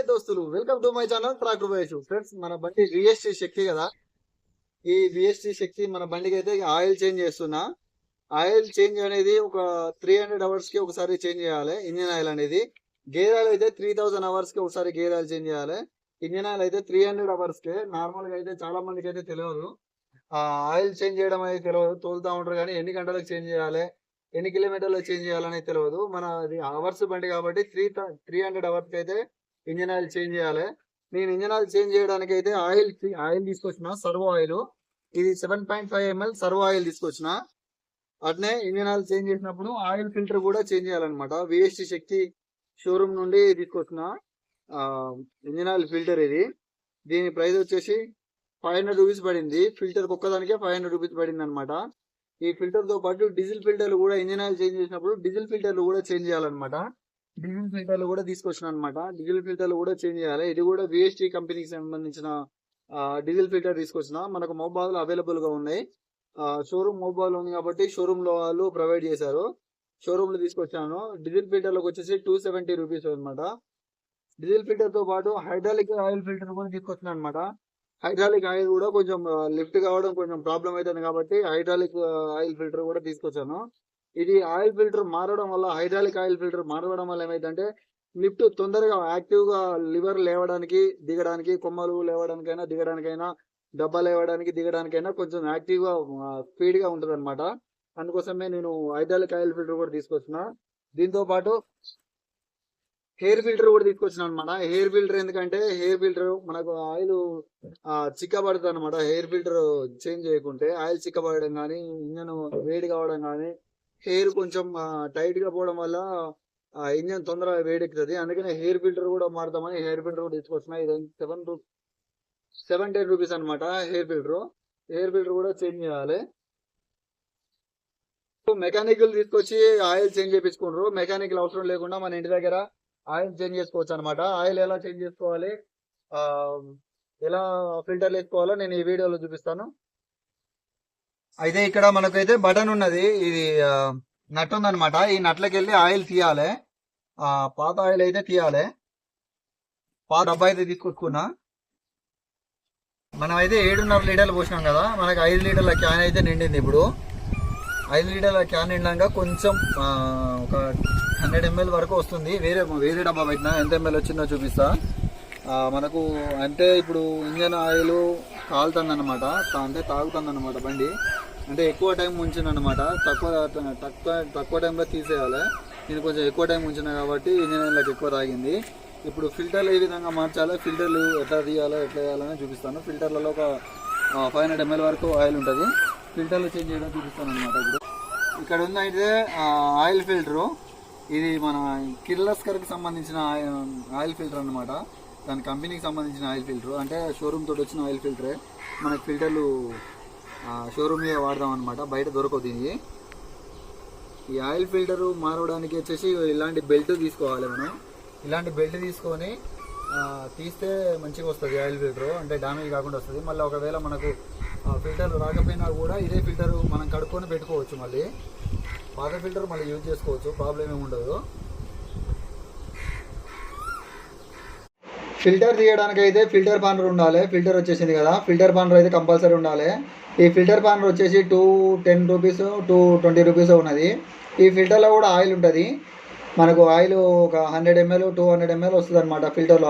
దోస్తులు, welcome to my channel tractor bye friends. మన బండి విఎస్టీ శక్తి కదా. ఈ విఎస్టీ శక్తి మన బండికి అయితే ఆయిల్ చేంజ్ చేస్తున్నా. ఆయిల్ చేంజ్ అనేది ఒక 300 అవర్స్ కి ఒకసారి చేంజ్ చేయాలి. ఇంజిన్ ఆయిల్ అనేది గేర్ ఆయిల్ అయితే 3000 అవర్స్ కి ఒకసారి గేర్ ఆయిల్ చేంజ్ చేయాలి. ఇంజిన్ ఆయిల్ అయితే 300 అవర్స్ కి. నార్మల్ గా అయితే చాలా మందికి అయితే తెలియదు, ఆయిల్ చేంజ్ చేయడం అనేది తెలియదు. తోలుతా ఉంటారు కానీ ఎన్ని గంటలకు చేంజ్ చేయాలి, ఎన్ని కిలోమీటర్లు చేంజ్ చేయాలనేది తెలియదు. మన అవర్స్ బండి కాబట్టి 300 అవర్స్ అయితే ఇంజిన్ ఆయిల్ చేంజ్ చేయాలి. నేను ఇంజిన్ ఆయిల్ చేంజ్ చేయడానికి అయితే ఆయిల్ తీసుకొచ్చిన, సర్వో ఆయిల్. ఇది 7.5 ml సర్వో ఆయిల్ తీసుకొచ్చిన. అట్నే ఇంజిన్ ఆయిల్ చేంజ్ చేసినప్పుడు ఆయిల్ ఫిల్టర్ కూడా చేంజ్ చేయాలన్నమాట. విఎస్టీ శక్తి షోరూమ్ నుండి తీసుకొచ్చిన ఇంజిన్ ఆయిల్ ఫిల్టర్ ఇది. దీని ప్రైస్ వచ్చేసి 500 రూపీస్ పడింది. ఫిల్టర్ ఒక్కదానికే 500 రూపీస్ పడింది అనమాట. ఈ ఫిల్టర్ తో పాటు డీజిల్ ఫిల్టర్లు కూడా ఇంజిన్ ఆయిల్ చేంజ్ చేసినప్పుడు డీజిల్ ఫిల్టర్లు కూడా చేంజ్ చేయాలన్నమాట. డీజిల్ ఫిల్టర్లు కూడా తీసుకొచ్చిన అనమాట. డీజిల్ ఫిల్టర్లు కూడా చేంజ్ చేయాలి. ఇది కూడా విఎస్టీ కంపెనీకి సంబంధించిన డీజిల్ ఫిల్టర్ తీసుకొచ్చిన. మనకు మొబైల్ అవైలబుల్ గా ఉన్నాయి. షోరూమ్ మొబైల్ ఉంది కాబట్టి షోరూమ్ లో వాళ్ళు ప్రొవైడ్ చేశారు. షోరూమ్ లో తీసుకొచ్చాను. డీజిల్ ఫిల్టర్లకు వచ్చేసి 270 రూపీస్ అనమాట. డీజిల్ ఫిల్టర్ తో పాటు హైడ్రాలిక్ ఆయిల్ ఫిల్టర్ కూడా తీసుకొచ్చిన అనమాట. హైడ్రాలిక్ ఆయిల్ కూడా కొంచెం లిఫ్ట్ కావడం కొంచెం ప్రాబ్లం అవుతుంది కాబట్టి హైడ్రాలిక్ ఆయిల్ ఫిల్టర్ కూడా తీసుకొచ్చాను. ఇది ఆయిల్ ఫిల్టర్ మారడం వల్ల, హైడ్రాలిక్ ఆయిల్ ఫిల్టర్ మారడం వల్ల ఏమైందంటే లిఫ్ట్ తొందరగా యాక్టివ్ గా లివర్ లేవడానికి దిగడానికి, కొమ్మలు లేవడానికైనా దిగడానికైనా, డబ్బా లేవడానికి దిగడానికైనా కొంచెం యాక్టివ్ గా స్పీడ్ గా ఉంటది అనమాట. అందుకోసమే నేను హైడ్రాలిక్ ఆయిల్ ఫిల్టర్ కూడా తీసుకొచ్చిన. దీంతో పాటు హెయిర్ ఫిల్టర్ కూడా తీసుకొచ్చిన అనమాట. హెయిర్ ఫిల్టర్ ఎందుకంటే హెయిర్ ఫిల్టర్ మనకు ఆయిల్ చిక్కబడుతుంది అనమాట. హెయిర్ ఫిల్టర్ చేంజ్ చేయకుంటే ఆయిల్ చిక్కబడడం కానీ, ఇంజన్ వేడి కావడం కానీ, హెయిర్ కొంచెం టైట్ గా పోవడం వల్ల ఇంజన్ తొందరగా వేడెక్కుతుంది. అందుకనే హెయిర్ ఫిల్టర్ కూడా మారుతామని హెయిర్ ఫిల్టర్ కూడా తీసుకొచ్చిన. ఇది 710 రూపీస్ అనమాట. హెయిర్ ఫిల్టర్ కూడా చేంజ్ చేయాలి. మెకానికల్ తీసుకొచ్చి ఆయిల్ చేంజ్ చేయించుకుంటారు. మెకానికల్ అవసరం లేకుండా మన ఇంటి దగ్గర ఆయిల్ చేంజ్ చేసుకోవచ్చు అనమాట. ఆయిల్ ఎలా చేంజ్ చేసుకోవాలి, ఎలా ఫిల్టర్ వేసుకోవాలో నేను ఈ వీడియోలో చూపిస్తాను. అయితే ఇక్కడ మనకైతే బటన్ ఉన్నది, ఇది నట్ ఉందనమాట. ఈ నట్లకి వెళ్ళి ఆయిల్ తీయాలి. పాత ఆయిల్ అయితే తీయాలి. పాత డబ్బా అయితే తీసుకొచ్చుకున్నా. మనం అయితే 7.5 లీటర్లు పోసినాం కదా, మనకి 5 లీటర్ల క్యాన్ అయితే నిండింది. ఇప్పుడు 5 లీటర్ల క్యాన్ నిండాక కొంచెం ఒక 100 ml వరకు వస్తుంది. వేరే డబ్బా పెట్టినా ఎంత ఎంఎల్ వచ్చిందో చూపిస్తా. మనకు అంటే ఇప్పుడు ఇంజన్ ఆయిల్ కాలుతుంది అనమాట, అంటే తాగుతుంది అనమాట బండి. అంటే ఎక్కువ టైం ఉంచిన అనమాట. తక్కువ టైంలో తీసేయాలి. నేను కొంచెం ఎక్కువ టైం ఉంచిన కాబట్టి ఇంజన్ ఆయిల్కి ఎక్కువ తాగింది. ఇప్పుడు ఫిల్టర్లు ఏ విధంగా మార్చాలో, ఫిల్టర్లు ఎట్లా తీయాలో ఎట్లా వేయాలని చూపిస్తాను. ఫిల్టర్లలో ఒక 500 ml వరకు ఆయిల్ ఉంటుంది. ఫిల్టర్లు చేంజ్ చేయడం చూపిస్తాను అనమాట. ఇప్పుడు ఇక్కడ ఉందైతే ఆయిల్ ఫిల్టరు. ఇది మన కిర్లోస్కర్కి సంబంధించిన ఆయిల్ ఫిల్టర్ అనమాట. దాని కంపెనీకి సంబంధించిన ఆయిల్ ఫిల్టర్, అంటే షోరూమ్ తోటి వచ్చిన ఆయిల్ ఫిల్టరే. మనకి ఫిల్టర్లు షోరూమ్ వాడదాం అనమాట, బయట దొరకదు దీనికి. ఈ ఆయిల్ ఫిల్టర్ మారడానికి వచ్చేసి ఇలాంటి బెల్ట్ తీసుకోవాలి మనం. ఇలాంటి బెల్ట్ తీసుకొని తీస్తే మంచిగా వస్తుంది ఆయిల్ ఫిల్టర్, అంటే డ్యామేజ్ కాకుండా వస్తుంది. మళ్ళీ ఒకవేళ మనకు ఫిల్టర్ రాకపోయినా కూడా ఇదే ఫిల్టర్ మనం కడుక్కొని పెట్టుకోవచ్చు. మళ్ళీ పాత ఫిల్టర్ మళ్ళీ యూజ్ చేసుకోవచ్చు, ప్రాబ్లం ఏమి ఉండదు. ఫిల్టర్ తీయడానికి అయితే ఫిల్టర్ పానర్ ఉండాలి. ఫిల్టర్ వచ్చేసింది కదా, ఫిల్టర్ పానర్ అయితే కంపల్సరీ ఉండాలి. ఈ ఫిల్టర్ పానర్ వచ్చేసి 210 రూపీస్ 220 రూపీస్ ఉన్నది. ఈ ఫిల్టర్లో కూడా ఆయిల్ ఉంటుంది. మనకు ఆయిల్ ఒక 100 ml 200 ml వస్తుంది అనమాట. ఫిల్టర్లో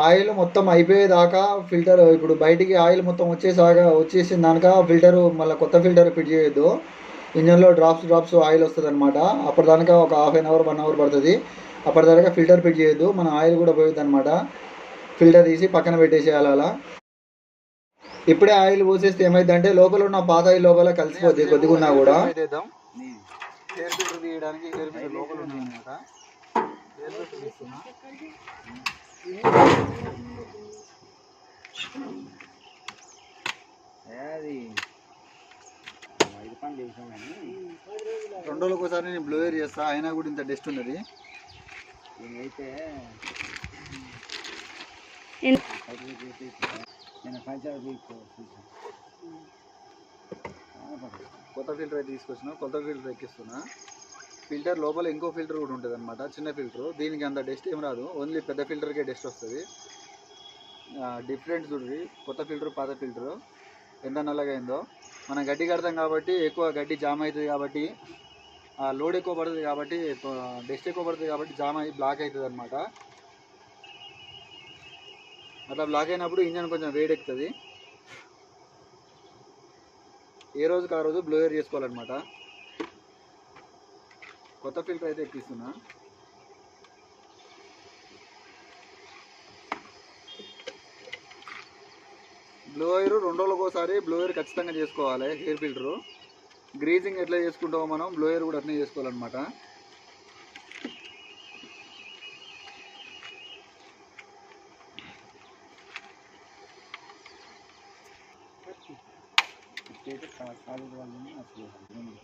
ఆయిల్ మొత్తం అయిపోయేదాకా ఫిల్టర్, ఇప్పుడు బయటికి ఆయిల్ మొత్తం వచ్చేసిన దానిక ఫిల్టర్ మళ్ళీ కొత్త ఫిల్టర్ ఫిట్ చేయొద్దు. ఇంజన్లో డ్రాప్స్ ఆయిల్ వస్తుంది అనమాట. అప్పటిదాకా ఒక హాఫ్ అన్ అవర్ 1 అవర్ పడుతుంది. అప్పటిదాకా ఫిల్టర్ ఫిట్ చేయొద్దు, మన ఆయిల్ కూడా పోయొద్దు అనమాట. ఫిల్టర్ తీసి పక్కన పెట్టేసేయాలి అలా. ఇప్పుడే ఆయిల్ పోసేస్తే ఏమైందంటే లోపల ఉన్న పాత ఆయిల్ లోపల కలిసిపోద్ది కొద్దిగా ఉన్నా కూడా. హెయిర్ ఫిల్టర్ తీయడానికి హెయిర్ ఫిల్టర్ లోపల ఉన్నాయన్నమాట. రెండు రోజులకు ఒకసారి నేను బ్లోయర్ చేస్తా, అయినా కూడా ఇంత డస్ట్ ఉన్నది. కొత్త ఫిల్టర్ అయితే తీసుకొచ్చిన, కొత్త ఫిల్టర్ ఎక్కిస్తున్నా. ఫిల్టర్ లోపల ఇంకో ఫిల్టర్ కూడా ఉంటుంది అనమాట, చిన్న ఫిల్టర్. దీనికి అంత డస్ట్ ఏం రాదు, ఓన్లీ పెద్ద ఫిల్టర్కే డస్ట్ వస్తుంది. డిఫరెంట్ చూడండి, కొత్త ఫిల్టర్ పాత ఫిల్టర్ ఎంత నల్లగా అయిందో. మనం గడ్డి కడతాం కాబట్టి ఎక్కువ గడ్డి జామ్ అవుతుంది, కాబట్టి లోడ్ ఎక్కువ పడుతుంది, కాబట్టి డస్ట్ ఎక్కువ పడుతుంది, కాబట్టి జామ్ అయ్యి బ్లాక్ అవుతుంది అనమాట. అట్లా బ్లాక్ అయినప్పుడు ఇంజన్ కొంచెం వేడెక్కుతుంది. ఏ రోజుకి ఆ రోజు బ్లోయర్ చేసుకోవాలన్నమాట. కొత్త ఫిల్టర్ అయితే ఎక్కిస్తున్నా. బ్లోయర్ 2 రోజులకు ఒకసారి బ్లోయర్ ఖచ్చితంగా చేసుకోవాలి. ఎయిర్ ఫిల్టరు గ్రీజింగ్ ఎట్లా చేసుకుంటామో మనం బ్లోయర్ కూడా అట్లనే చేసుకోవాలన్నమాట.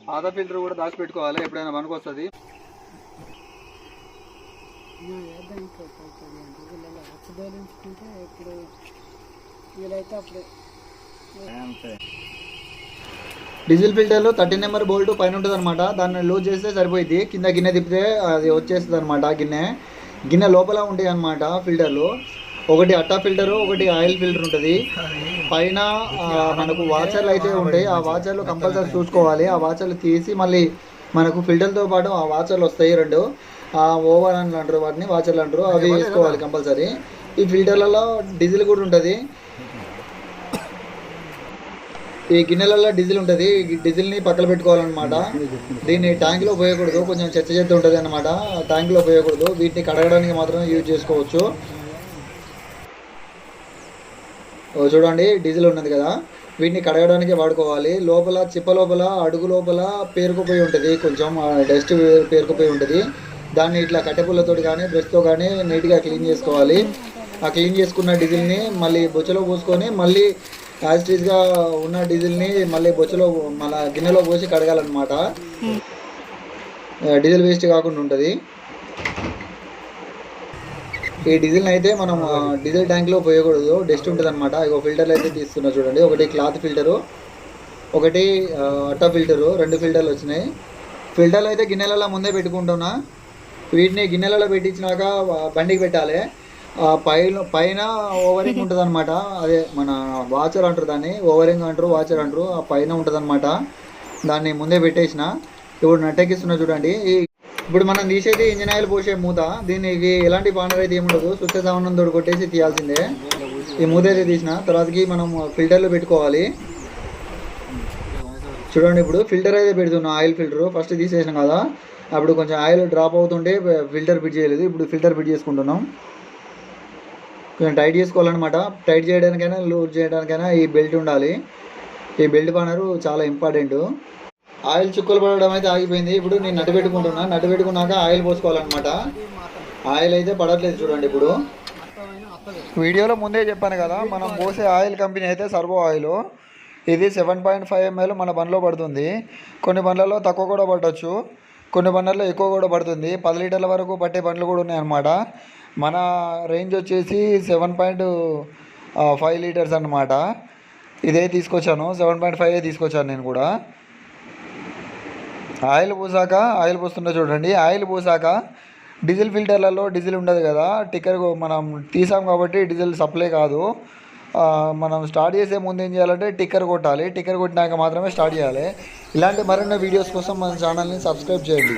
పాత ఫిల్టర్ కూడా దాచిపెట్టుకోవాలి, ఎప్పుడైనా పనికొస్తుంది. డీజిల్ ఫిల్టర్లో 13 నెంబర్ బోల్ట్ పైన ఉంటుంది అనమాట. దాన్ని లూజ్ చేస్తే సరిపోయింది. కింద గిన్నె తిప్పితే అది వచ్చేస్తుంది అనమాట. గిన్నె లోపల ఉంటాయి అనమాట ఫిల్టర్లు. ఒకటి అట్టా ఫిల్టరు, ఒకటి ఆయిల్ ఫిల్టర్ ఉంటుంది. పైన మనకు వాచర్లు అయితే ఉంటాయి. ఆ వాచర్లు కంపల్సరీ చూసుకోవాలి. ఆ వాచర్లు తీసి మళ్ళీ మనకు ఫిల్టర్తో పాటు ఆ వాచర్లు వస్తాయి 2. ఓవర్ అని అంటారు వాటిని, వాచర్లు అంటారు. అవి వేసుకోవాలి కంపల్సరీ. ఈ ఫిల్టర్లలో డీజిల్ కూడా ఉంటుంది. ఈ గిన్నెలలో డీజిల్ ఉంటుంది. డీజిల్ని పక్కన పెట్టుకోవాలన్నమాట. దీన్ని ట్యాంక్లో పోయకూడదు, కొంచెం చెత్త ఉంటుంది అన్నమాట. ట్యాంక్లో పోయకూడదు. వీటిని కడగడానికి మాత్రం యూజ్ చేసుకోవచ్చు. చూడండి, డీజిల్ ఉన్నది కదా, వీటిని కడగడానికి వాడుకోవాలి. లోపల చిప్ప లోపల అడుగు లోపల పేరుకుపోయి ఉంటుంది, కొంచెం డస్ట్ పేరుకుపోయి ఉంటుంది. దాన్ని ఇట్లా కట్టెపుల్లతో కానీ బ్రష్తో కానీ నీట్గా క్లీన్ చేసుకోవాలి. ఆ క్లీన్ చేసుకున్న డీజిల్ని మళ్ళీ బొచ్చలో పోసుకొని మళ్ళీ యాజిటీస్గా ఉన్న డీజిల్ని మళ్ళీ బొచ్చలో మళ్ళీ గిన్నెలో పోసి కడగాలన్నమాట. డీజిల్ వేస్ట్ కాకుండా ఉంటుంది. ఈ డీజిల్ని అయితే మనం డీజిల్ ట్యాంక్లో పోయకూడదు, డస్ట్ ఉంటుంది అనమాట. ఇగో ఫిల్టర్లు అయితే తీస్తున్నా చూడండి. ఒకటి క్లాత్ ఫిల్టరు, ఒకటి అట్టా ఫిల్టరు, 2 ఫిల్టర్లు వచ్చినాయి. ఫిల్టర్లు అయితే గిన్నెలలో ముందే పెట్టుకుంటున్నా. వీటిని గిన్నెలలో పెట్టించినాక బండికి పెట్టాలి. పైన ఓవరింగ్ ఉంటుంది అనమాట. అదే మన వాచర్ అంటారు దాన్ని, ఓవరింగ్ అంటారు, వాచర్ అంటారు. ఆ పైన ఉంటుంది అనమాట. దాన్ని ముందే పెట్టేసిన. ఇప్పుడు నట్టెక్కిస్తున్నా చూడండి. ఇప్పుడు మనం తీసేది ఇంజిన్ ఆయిల్ పోసే మూత. దీనికి ఎలాంటి పానర్ అయితే ఏముండదు, స్వచ్ఛ సామానంతో కొట్టేసి తీయాల్సిందే. ఈ మూత అయితే తీసిన తర్వాతకి మనం ఫిల్టర్లో పెట్టుకోవాలి. చూడండి, ఇప్పుడు ఫిల్టర్ అయితే పెడుతున్నాం, ఆయిల్ ఫిల్టర్. ఫస్ట్ తీసేసినాం కదా, అప్పుడు కొంచెం ఆయిల్ డ్రాప్ అవుతుంటే ఫిల్టర్ ఫిట్ చేయలేదు. ఇప్పుడు ఫిల్టర్ ఫిట్ చేసుకుంటున్నాం. కొంచెం టైట్ చేసుకోవాలన్నమాట. టైట్ చేయడానికైనా లూజ్ చేయడానికైనా ఈ బెల్ట్ ఉండాలి. ఈ బెల్ట్ పానరు చాలా ఇంపార్టెంట్. ఆయిల్ చుక్కలు పడడం అయితే ఆగిపోయింది. ఇప్పుడు నేను నట్టు పెట్టుకుంటున్నా. నట్టు పెట్టుకున్నాక ఆయిల్ పోసుకోవాలన్నమాట. ఆయిల్ అయితే పడట్లేదు చూడండి. ఇప్పుడు వీడియోలో ముందే చెప్పాను కదా, మనం పోసే ఆయిల్ కంపెనీ అయితే సర్వో ఆయిల్. ఇది 7.5 ml మన బండ్లో పడుతుంది. కొన్ని బండ్లలో తక్కువ కూడా పట్టవచ్చు, కొన్ని బండ్లలో ఎక్కువ కూడా పడుతుంది. 10 లీటర్ల వరకు పట్టే బండ్లు కూడా ఉన్నాయన్నమాట. మన రేంజ్ వచ్చేసి 7.5 లీటర్స్ అన్నమాట. ఇదే తీసుకొచ్చాను, 7.5 తీసుకొచ్చాను నేను కూడా. ఆయిల్ పోస్తుంటే చూడండి. ఆయిల్ పోసాక డీజిల్ ఫిల్టర్లలో డీజిల్ ఉండదు కదా, టిక్కర్ మనం తీసాం కాబట్టి డీజిల్ సప్లై కాదు. మనం స్టార్ట్ చేసే ముందు ఏం చేయాలంటే టిక్కర్ కొట్టాలి. టిక్కర్ కొట్టినాక మాత్రమే స్టార్ట్ చేయాలి. ఇలాంటి మరిన్ని వీడియోస్ కోసం మన ఛానల్ని సబ్స్క్రైబ్ చేయండి.